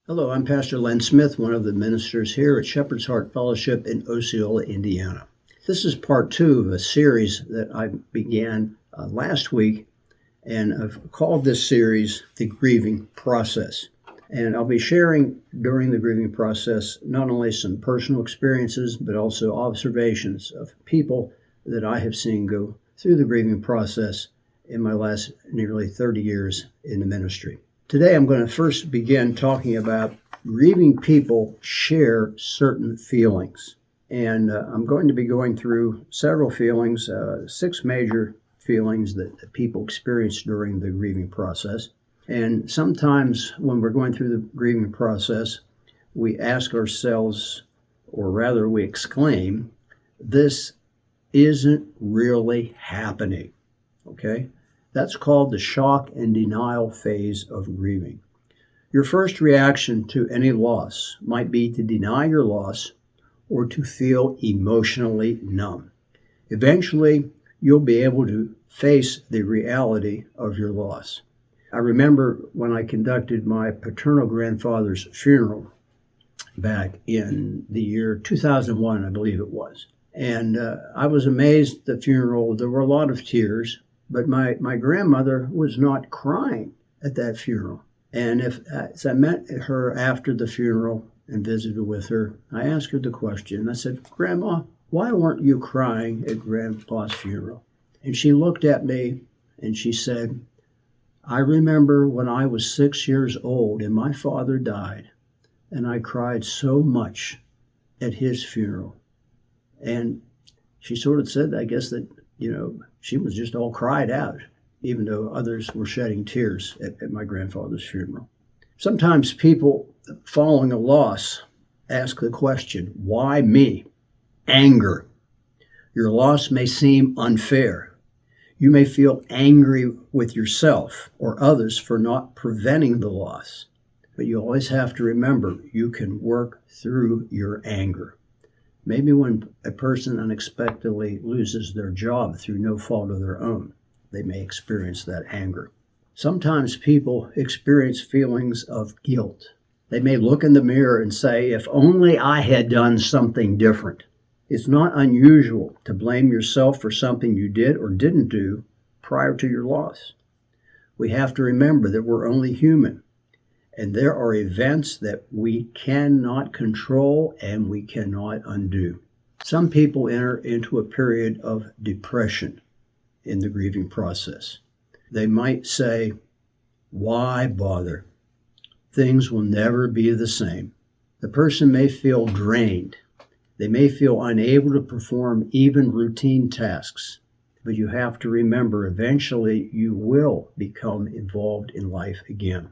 Hello, I'm Pastor Len Smith, one of the ministers here at Shepherd's Heart Fellowship in Osceola, Indiana. This is part 2 of a series that I began last week, and I've called this series The Grieving Process. And I'll be sharing during the grieving process not only some personal experiences, but also observations of people that I have seen go through the grieving process in my last nearly 30 years in the ministry. Today, I'm going to first begin talking about grieving people share certain feelings. And I'm going to be going through several feelings, 6 major feelings that people experience during the grieving process. And sometimes when we're going through the grieving process, we ask ourselves, or rather we exclaim, this isn't really happening, okay? That's called the shock and denial phase of grieving. Your first reaction to any loss might be to deny your loss or to feel emotionally numb. Eventually, you'll be able to face the reality of your loss. I remember when I conducted my paternal grandfather's funeral back in the year 2001, I believe it was. And I was amazed at the funeral. There were a lot of tears. But my grandmother was not crying at that funeral. And as I met her after the funeral and visited with her, I asked her the question. I said, "Grandma, why weren't you crying at Grandpa's funeral?" And she looked at me and she said, "I remember when I was 6 years old and my father died, and I cried so much at his funeral." And she sort of said, I guess, that she was just all cried out, even though others were shedding tears at my grandfather's funeral. Sometimes people following a loss ask the question, why me? Anger. Your loss may seem unfair. You may feel angry with yourself or others for not preventing the loss. But you always have to remember you can work through your anger. Maybe when a person unexpectedly loses their job through no fault of their own, they may experience that anger. Sometimes people experience feelings of guilt. They may look in the mirror and say, if only I had done something different. It's not unusual to blame yourself for something you did or didn't do prior to your loss. We have to remember that we're only human. And there are events that we cannot control and we cannot undo. Some people enter into a period of depression in the grieving process. They might say, why bother? Things will never be the same. The person may feel drained. They may feel unable to perform even routine tasks. But you have to remember, eventually you will become involved in life again.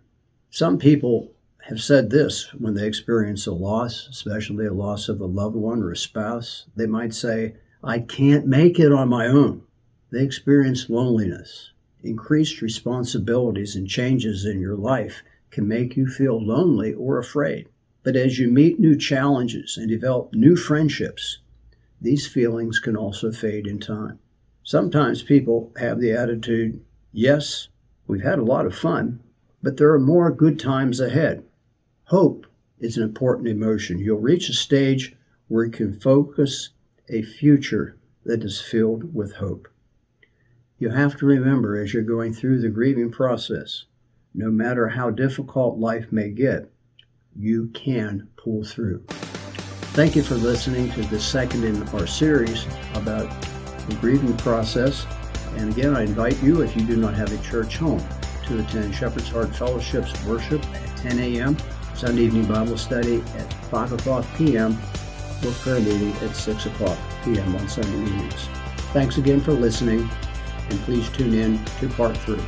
Some people have said this when they experience a loss, especially a loss of a loved one or a spouse. They might say, I can't make it on my own. They experience loneliness. Increased responsibilities and changes in your life can make you feel lonely or afraid. But as you meet new challenges and develop new friendships, these feelings can also fade in time. Sometimes people have the attitude, yes, we've had a lot of fun, but there are more good times ahead. Hope is an important emotion. You'll reach a stage where you can focus a future that is filled with hope. You have to remember as you're going through the grieving process, no matter how difficult life may get, you can pull through. Thank you for listening to the second in our series about the grieving process. And again, I invite you, if you do not have a church home, to attend Shepherd's Heart Fellowship's worship at 10 a.m., Sunday evening Bible study at 5 o'clock p.m., or prayer meeting at 6 o'clock p.m. on Sunday evenings. Thanks again for listening, and please tune in to part 3.